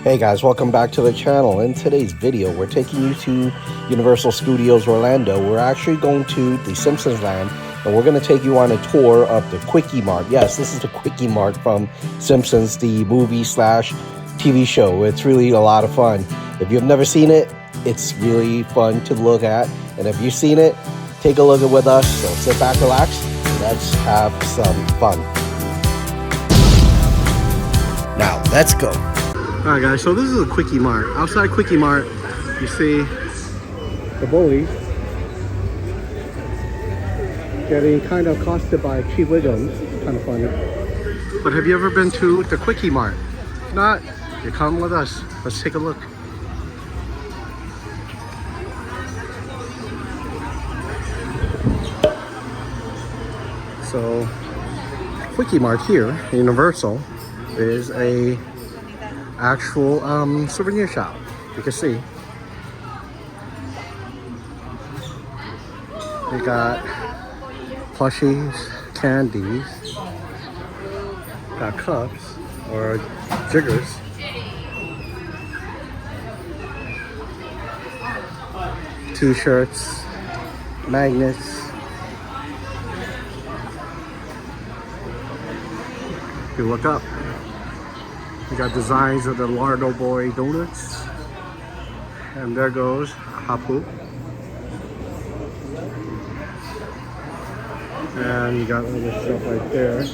Hey guys, welcome back to the channel. In today's video, we're taking you to Universal Studios Orlando. We're actually going to the Simpsons land, and we're going to take you on a tour of the Kwik-E-Mart. Yes, this is the Kwik-E-Mart from Simpsons, the movie slash TV show. It's really a lot of fun. If you've never seen it, it's really fun to look at. And if you've seen it, take a look at it with us. So sit back, relax, and let's have some fun. Now, let's go. Alright guys, so this is a Kwik-E-Mart. Outside Kwik-E-Mart, you see the bullies getting kind of accosted by Chief Wiggums. Kind of funny. But have you ever been to the Kwik-E-Mart? If not, you come with us. Let's take a look. So, Kwik-E-Mart here, Universal, is a actual souvenir shop. You can see they got plushies, candies, got cups or jiggers, t-shirts, magnets. If you look up, we got designs of the Lardo Boy donuts. And there goes Hapu. And you got all this stuff right there.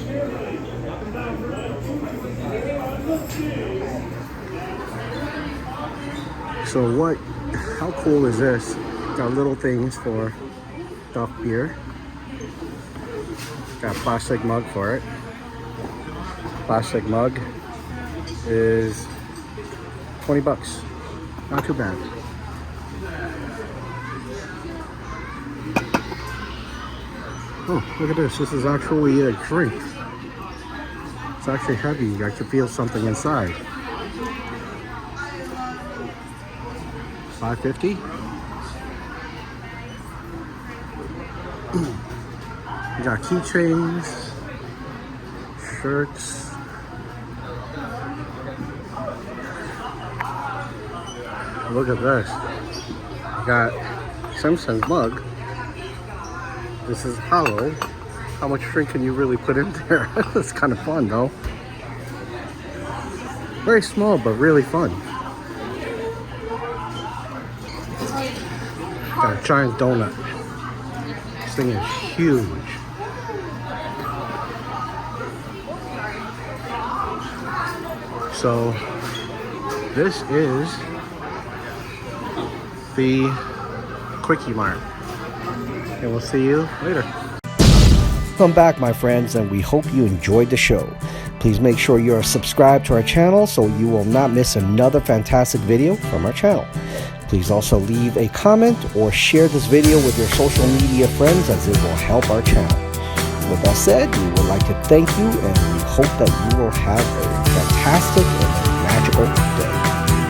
So how cool is this? Got little things for Duff beer. Got a plastic mug for it. Plastic mug is 20 bucks. Not too bad. Oh, look at this. This is actually a drink. It's actually heavy. I can feel something inside. $5.50. You got keychains, shirts. Look at this. Got Simpsons mug. This is hollow. How much drink can you really put in there? It's kind of fun though. Very small, but really fun. Got a giant donut. This thing is huge. So this is the Kwik-E-Mart, and we'll see you later. Welcome back, my friends, and we hope you enjoyed the show. Please make sure you're subscribed to our channel so you will not miss another fantastic video from our channel. Please also leave a comment or share this video with your social media friends, as it will help our channel. With that said, we would like to thank you, and we hope that you will have a fantastic and magical day.